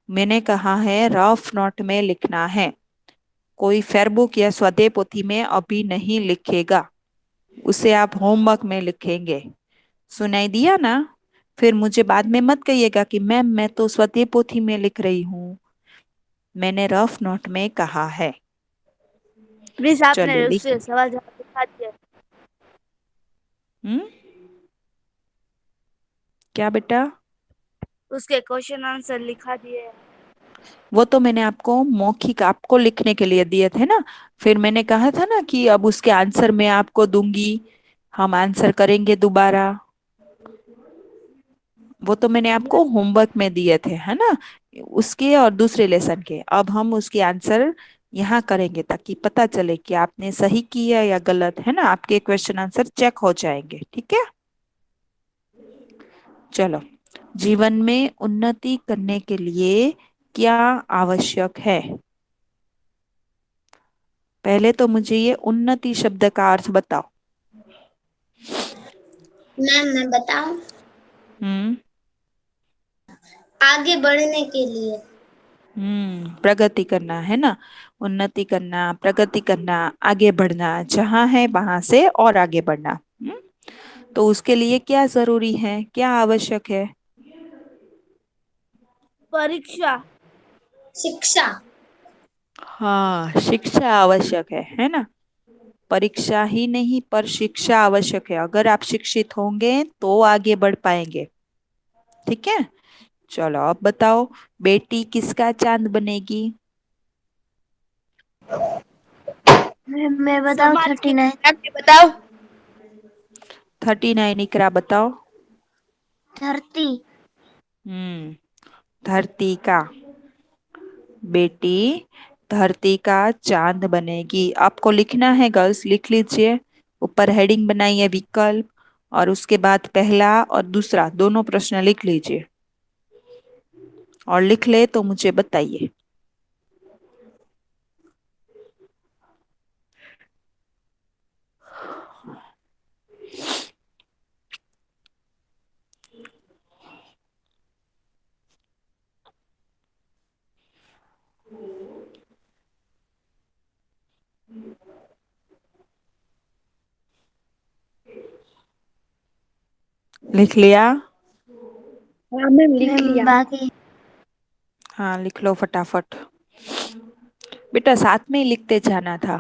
[SPEAKER 1] मैंने कहा है रफ नोट में लिखना है, कोई फेयरबुक या स्वाध्याय पोथी में अभी नहीं लिखेगा, उसे आप होमवर्क में लिखेंगे। सुनाई दिया ना? फिर मुझे बाद में मत कहिएगा कि मैम मैं तो स्वाध्याय पोथी में लिख रही हूँ, मैंने रफ नोट में कहा है।
[SPEAKER 5] मिस
[SPEAKER 1] चलिए
[SPEAKER 5] आपने
[SPEAKER 1] लिख।
[SPEAKER 5] उससे सवाल जवाब लिखा दिया?
[SPEAKER 1] हम्म, क्या बेटा?
[SPEAKER 5] उसके क्वेश्चन आंसर लिखा दिए?
[SPEAKER 1] वो तो मैंने आपको मौखिक आपको लिखने के लिए दिए थे ना, फिर मैंने कहा था ना कि अब उसके आंसर मैं आपको दूंगी, हम आंसर करेंगे दोबारा। वो तो मैंने आपको होमवर्क में दिए थे, है ना, उसके और दूसरे लेसन के। अब हम उसके आंसर यहाँ करेंगे ताकि पता चले कि आपने सही किया या गलत, है ना, आपके क्वेश्चन आंसर चेक हो जाएंगे। ठीक है, चलो। जीवन में उन्नति करने के लिए क्या आवश्यक है? पहले तो मुझे ये उन्नति शब्द का अर्थ बताओ।
[SPEAKER 4] मैम मैं बताऊं?
[SPEAKER 1] हम्म।
[SPEAKER 4] आगे बढ़ने के लिए।
[SPEAKER 1] प्रगति करना, है ना, उन्नति करना, प्रगति करना, आगे बढ़ना, जहाँ है वहां से और आगे बढ़ना। तो उसके लिए क्या जरूरी है, क्या आवश्यक है?
[SPEAKER 5] परीक्षा।
[SPEAKER 4] शिक्षा।
[SPEAKER 1] हाँ, शिक्षा आवश्यक है ना। परीक्षा ही नहीं पर शिक्षा आवश्यक है, अगर आप शिक्षित होंगे तो आगे बढ़ पाएंगे। ठीक है, चलो अब बताओ, बेटी किसका चांद बनेगी?
[SPEAKER 4] मैं बताऊं
[SPEAKER 5] समाज के।
[SPEAKER 4] 39? आप बताओ।
[SPEAKER 1] 39 इकरा बताओ।
[SPEAKER 4] धरती।
[SPEAKER 1] हम्म, धरती का, बेटी धरती का चांद बनेगी। आपको लिखना है गर्ल्स, लिख लीजिए। ऊपर हेडिंग बनाइए विकल्प, और उसके बाद पहला और दूसरा दोनों प्रश्न लिख लीजिए, और लिख ले तो मुझे बताइए। लिख लिया?
[SPEAKER 3] हाँ मैम लिख
[SPEAKER 4] मैम
[SPEAKER 3] लिया।
[SPEAKER 4] बाकी
[SPEAKER 1] हाँ लिख लो फटाफट। बेटा साथ में ही लिखते जाना था।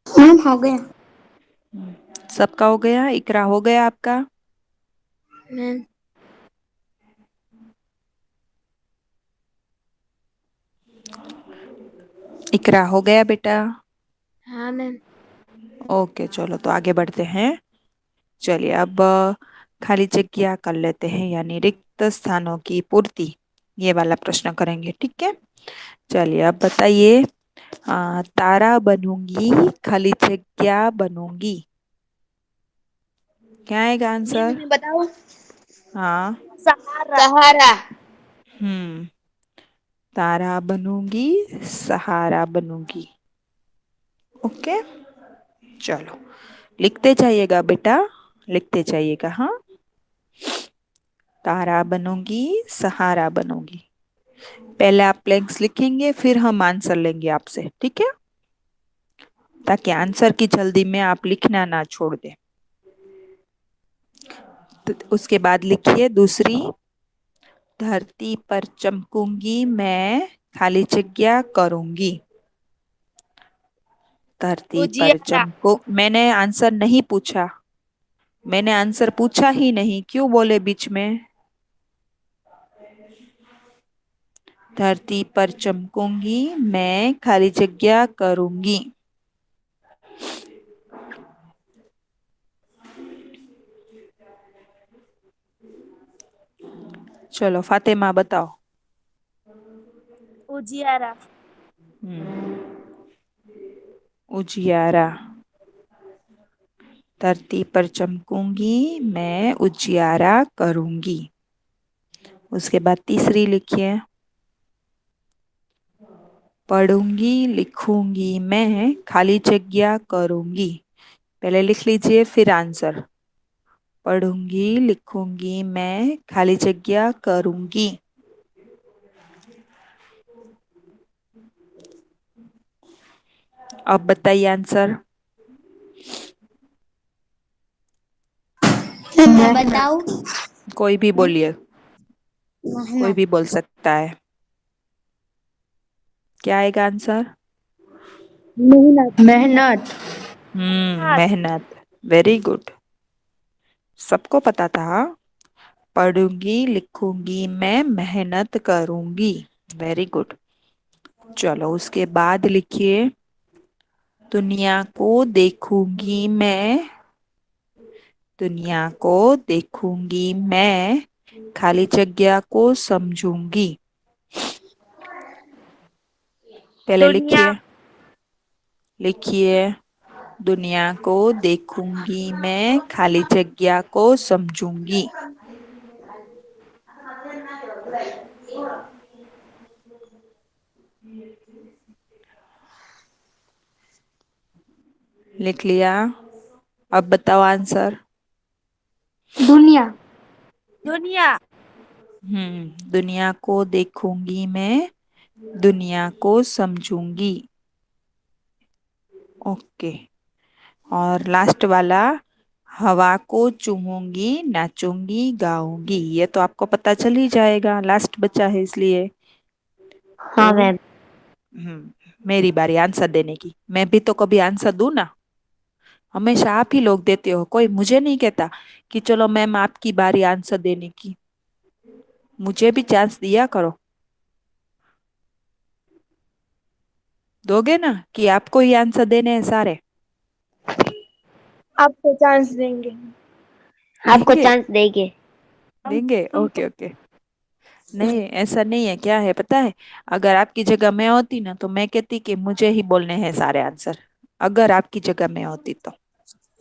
[SPEAKER 3] मैम हो गया।
[SPEAKER 1] सबका हो गया? इकरा हो गया आपका?
[SPEAKER 4] मैम।
[SPEAKER 1] इकरा हो गया बेटा?
[SPEAKER 4] हाँ मैम।
[SPEAKER 1] ओके, चलो तो आगे बढ़ते हैं। चलिए अब खाली जगह कर लेते हैं, यानी रिक्त स्थानों की पूर्ति, ये वाला प्रश्न करेंगे। ठीक है, चलिए अब बताइए, तारा बनूंगी खाली जगह बनूंगी, क्या आएगा
[SPEAKER 4] मैम
[SPEAKER 1] आंसर?
[SPEAKER 4] मैं बताऊं?
[SPEAKER 1] हाँ।
[SPEAKER 5] सहारा।
[SPEAKER 4] सहारा।
[SPEAKER 1] हम्म, तारा बनूंगी सहारा बनूंगी। ओके, चलो लिखते जाइएगा बेटा, लिखते जाइएगा। हाँ, तारा बनूंगी सहारा बनूंगी। पहले आप ब्लैंक्स लिखेंगे, फिर हम आंसर लेंगे आपसे। ठीक है, ताकि आंसर की जल्दी में आप लिखना ना छोड़ दें। तो उसके बाद लिखिए दूसरी, धरती पर चमकूंगी मैं खाली जगह करूंगी। धरती पर
[SPEAKER 5] उजियारा।
[SPEAKER 1] चमको, मैंने आंसर नहीं पूछा, मैंने आंसर पूछा ही नहीं, क्यों बोले बीच में? धरती पर चमकूंगी मैं खाली जगह करूंगी। चलो फातिमा बताओ।
[SPEAKER 5] उजियारा।
[SPEAKER 1] उजियारा, धरती पर चमकूंगी मैं उजियारा करूंगी। उसके बाद तीसरी लिखिए, पढ़ूंगी लिखूंगी मैं खाली जगह करूंगी। पहले लिख लीजिए फिर आंसर। पढ़ूंगी लिखूंगी मैं खाली जगह करूंगी। अब बताइए आंसर।
[SPEAKER 4] मैं बताऊं?
[SPEAKER 1] कोई भी बोलिए, कोई
[SPEAKER 4] मेहनत।
[SPEAKER 1] भी बोल सकता है। क्या आएगा आंसर?
[SPEAKER 3] मेहनत। मेहनत।
[SPEAKER 1] मेहनत। Very good. सबको पता था। पढ़ूंगी लिखूंगी मैं मेहनत करूंगी। Very good. चलो उसके बाद लिखिए, दुनिया को देखूंगी मैं, दुनिया को देखूंगी मैं, खाली जगह को समझूंगी। पहले
[SPEAKER 5] दुनिया
[SPEAKER 1] लिखिए, लिखिए, दुनिया को देखूंगी मैं, खाली जगह को समझूंगी। लिख लिया? अब बताओ आंसर।
[SPEAKER 3] दुनिया।
[SPEAKER 5] दुनिया
[SPEAKER 1] दुनिया को देखूंगी मैं, दुनिया को समझूंगी। ओके। और लास्ट वाला, हवा को चूमूंगी नाचूंगी गाऊंगी। ये तो आपको पता चल ही जाएगा, लास्ट बचा है इसलिए। तो
[SPEAKER 2] हाँ मैम।
[SPEAKER 1] मेरी बारी आंसर देने की। मैं भी तो कभी आंसर दूं ना। हमेशा आप ही लोग देते हो, कोई मुझे नहीं कहता कि चलो मैम आपकी बारी आंसर देने की। मुझे भी चांस दिया करो। दोगे ना कि आपको ही आंसर देने हैं सारे?
[SPEAKER 3] आपको चांस देंगे।
[SPEAKER 2] आपको
[SPEAKER 1] देंगे?
[SPEAKER 2] चांस देंगे।
[SPEAKER 1] देंगे,
[SPEAKER 3] तुमको।
[SPEAKER 1] Okay okay. नहीं ऐसा नहीं है, क्या है पता है, अगर आपकी जगह मैं होती ना तो मैं कहती कि मुझे ही बोलने हैं सारे आंसर। अगर आपकी जगह मैं होती तो।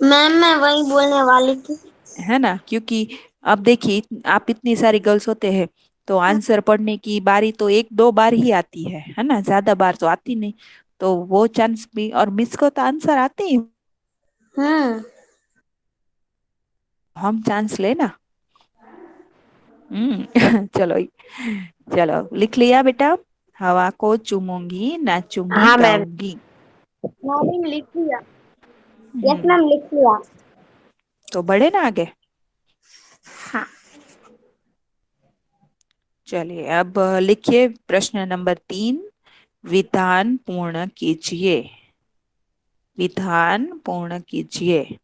[SPEAKER 4] मैम मैं वही बोलने वाली थी।
[SPEAKER 1] है ना, क्योंकि अब देखिए आप इतनी सारी गर्ल्स होते हैं तो आंसर पढ़ने की बारी तो एक दो बार ही आती है ना, ज्यादा बार तो आती नहीं। तो वो चांस भी, और मिस को तो आंसर आते ही।
[SPEAKER 4] हम्म।
[SPEAKER 1] हम चांस लेना। चलो। चलो लिख लिया बेटा, हवा को चूमूंगी नाचूंगी
[SPEAKER 2] हाँ मैम।
[SPEAKER 1] गाऊंगी।
[SPEAKER 3] हाँ मैम लिख लिया। यस
[SPEAKER 1] हम्म
[SPEAKER 3] मैम लिख लिया।
[SPEAKER 1] तो बढ़े ना आगे।
[SPEAKER 3] हाँ।
[SPEAKER 1] चलिए अब लिखिए प्रश्न नंबर 3, विधान पूर्ण कीजिए। विधान पूर्ण कीजिए।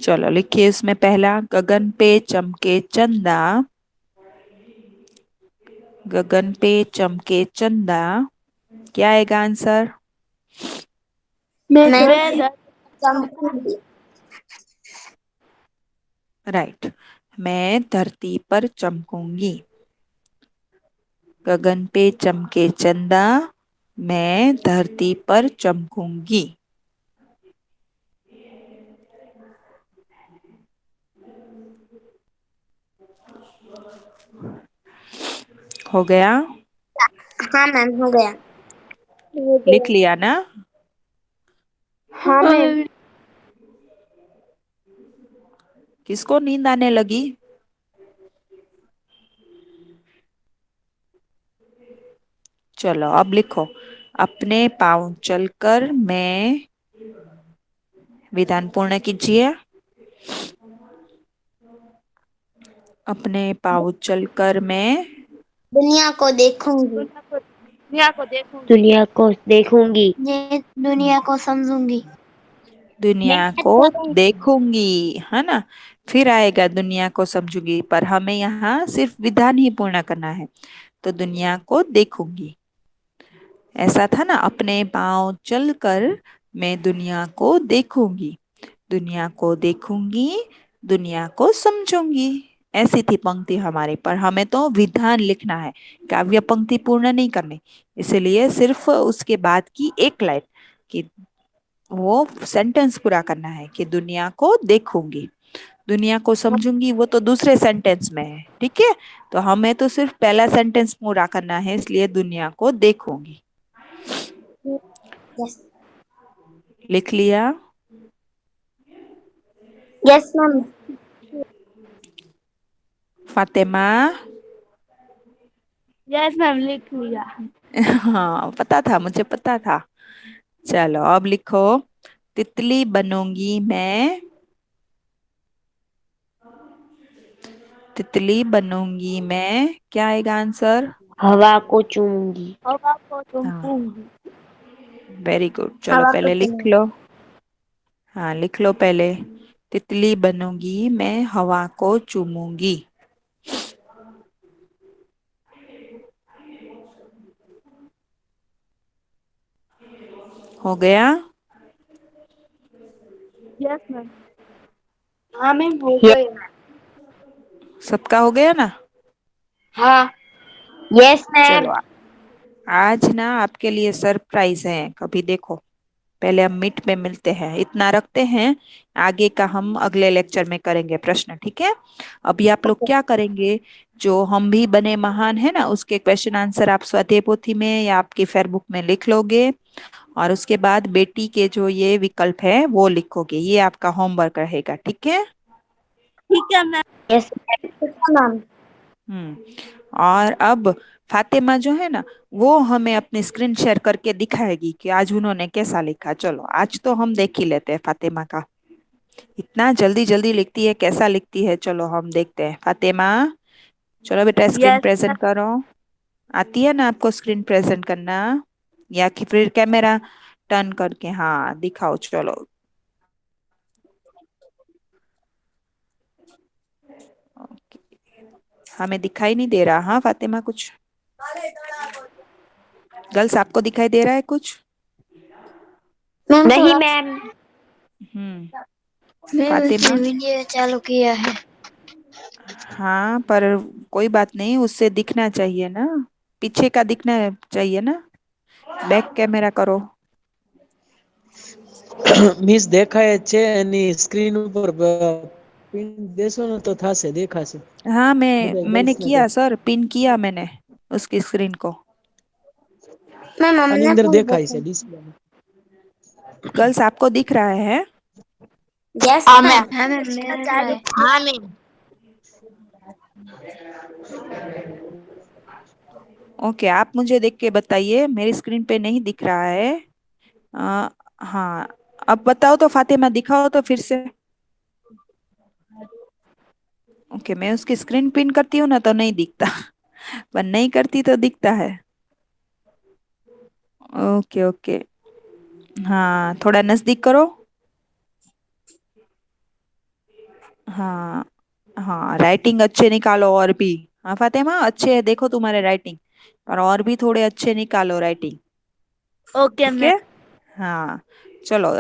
[SPEAKER 1] चलो लिखिए, इसमें पहला, गगन पे चमके चंदा, गगन पे चमके चंदा। क्या आएगा आंसर?
[SPEAKER 3] मैं
[SPEAKER 4] मैं
[SPEAKER 5] मैं
[SPEAKER 3] धरती।
[SPEAKER 4] चमकूंगी।
[SPEAKER 1] राइट। मैं धरती पर चमकूंगी। गगन पे चमके चंदा, मैं धरती पर चमकूंगी। हो गया?
[SPEAKER 4] हाँ मैम हो गया।
[SPEAKER 3] हो गया।
[SPEAKER 1] लिख लिया ना?
[SPEAKER 3] हाँ मैम।
[SPEAKER 1] किसको नींद आने लगी? चलो अब लिखो, अपने पाँव चलकर मैं, विधान पूर्ण कीजिए। अपने पाँव चलकर मैं,
[SPEAKER 4] दुनिया को देखूंगी।
[SPEAKER 5] दुनिया को देखूंगी।
[SPEAKER 2] दुनिया को देखूंगी।
[SPEAKER 4] ये दुनिया को समझूंगी।
[SPEAKER 1] दुनिया
[SPEAKER 4] मेहनत
[SPEAKER 1] को
[SPEAKER 4] करूंगी।
[SPEAKER 1] देखूंगी, है ना। फिर आएगा दुनिया को समझूंगी, पर हमें यहाँ सिर्फ विधान ही पूर्ण करना है। तो दुनिया को देखूंगी। ऐसा था ना, अपने पाँव चलकर मैं दुनिया को देखूंगी, दुनिया को देखूंगी, दुनिया को समझूंगी। ऐसी थी पंक्ति हमारी, पर हमें तो विधान लिखना है, काव्य पंक्ति पूर्ण नहीं करनी। इसलिए सिर्फ उसके बाद की एक लाइन, कि वो सेंटेंस पूरा करना है कि दुनिया को देखूंगी, दुनिया को समझूंगी, वो तो दूसरे सेंटेंस में है, ठीक है। तो हमें तो सिर्फ पहला सेंटेंस पूरा करना है, इसलिए दुनिया को देखूंगी।
[SPEAKER 4] यस।
[SPEAKER 1] लिख लिया?
[SPEAKER 4] Yes ma'am.
[SPEAKER 1] Fatima.
[SPEAKER 5] Yes ma'am, लिख लिया।
[SPEAKER 1] हाँ पता था, मुझे पता था। चलो अब लिखो, तितली बनूंगी मैं, तितली बनूंगी मैं, क्या आएगा आंसर?
[SPEAKER 2] हवा को चूमूंगी।
[SPEAKER 5] हवा को
[SPEAKER 1] हाँ,
[SPEAKER 5] चूमूंगी।
[SPEAKER 1] Very good. चलो
[SPEAKER 4] हवा को
[SPEAKER 1] पहले लिख
[SPEAKER 4] चूमूंगी।
[SPEAKER 1] लो। हाँ लिख लो पहले, तितली बनूंगी मैं, हवा को चूमूंगी। हो गया?
[SPEAKER 5] Yes ma'am.
[SPEAKER 4] हाँ मैम, हो गया।
[SPEAKER 1] सबका हो गया ना?
[SPEAKER 4] हाँ। Yes ma'am.
[SPEAKER 1] चलो आज ना आपके लिए सरप्राइज है, कभी देखो। पहले हम मीट में मिलते हैं, इतना रखते हैं। आगे का हम अगले लेक्चर में करेंगे प्रश्न, ठीक है? अभी आप लोग क्या करेंगे, जो हम भी बने महान है ना, उसके क्वेश्चन आंसर आप स्वाध्याय पोथी में या आपकी फेयरबुक में लिख लोगे। और उसके बाद बेटी के जो ये विकल्प है वो लिखोगे, ये आपका होमवर्क रहेगा, ठीक है?
[SPEAKER 5] ठीक है मैम।
[SPEAKER 4] Yes ma'am.
[SPEAKER 1] हम्म। और अब फातिमा जो है ना, वो हमें अपनी स्क्रीन शेयर करके दिखाएगी कि आज उन्होंने कैसा लिखा। चलो आज तो हम देख ही लेते हैं फातिमा का, इतना जल्दी जल्दी लिखती है, कैसा लिखती है। चलो हम देखते हैं फातिमा। चलो बेटा स्क्रीन
[SPEAKER 5] यस
[SPEAKER 1] प्रेजेंट करो। आती है ना आपको स्क्रीन प्रेजेंट करना, या कि फिर कैमरा टर्न करके हाँ दिखाओ। चलो ओके। हमें दिखाई नहीं दे रहा हाँ फातिमा कुछ? गर्ल्स आपको दिखाई दे रहा है कुछ?
[SPEAKER 4] मैम
[SPEAKER 2] नहीं
[SPEAKER 4] थोड़ा।
[SPEAKER 2] मैम।
[SPEAKER 1] हम्म।
[SPEAKER 4] मैम
[SPEAKER 1] फातिमा।
[SPEAKER 4] उसने वीडियो चालू किया है।
[SPEAKER 1] हाँ पर कोई बात नहीं, उससे दिखना चाहिए ना, पीछे का दिखना चाहिए ना। बैक कैमरा करो।
[SPEAKER 6] મિસ દેખાય જ છે એની સ્ક્રીન ઉપર પિન દેશો ને તો થાશે દેખાશે
[SPEAKER 1] हाँ
[SPEAKER 6] બધા
[SPEAKER 1] मैंने
[SPEAKER 6] ગર્લ્સ ને તો
[SPEAKER 1] किया सर, पिन किया मैंने उसकी स्क्रीन को।
[SPEAKER 4] मैम
[SPEAKER 6] આની
[SPEAKER 4] हमने
[SPEAKER 6] અંદર
[SPEAKER 4] तो
[SPEAKER 6] દેખાય
[SPEAKER 4] देखा।
[SPEAKER 6] છે ડિસ્પ્લે માં
[SPEAKER 1] गर्ल्स आपको दिख रहा है?
[SPEAKER 4] यस
[SPEAKER 5] हाँ
[SPEAKER 4] मैम।
[SPEAKER 5] मैम।
[SPEAKER 4] हाँ मैम, मेरा
[SPEAKER 5] चालू।
[SPEAKER 4] है। हाँ मैम।
[SPEAKER 1] ओके आप मुझे देख के बताइए, मेरी स्क्रीन पे नहीं दिख रहा है। आ, हाँ अब बताओ तो फातिमा, दिखाओ तो फिर से। ओके मैं उसकी स्क्रीन पिन करती हूँ ना तो नहीं दिखता पर नहीं करती तो दिखता है। Okay okay. हाँ थोड़ा नजदीक करो। हाँ हाँ राइटिंग अच्छे निकालो और भी। हाँ फातिमा अच्छे है, देखो तुम्हारे राइटिंग, और भी थोड़े अच्छे निकालो राइटिंग।
[SPEAKER 5] ओके
[SPEAKER 1] ठीक
[SPEAKER 5] मैम।
[SPEAKER 1] है? हाँ चलो।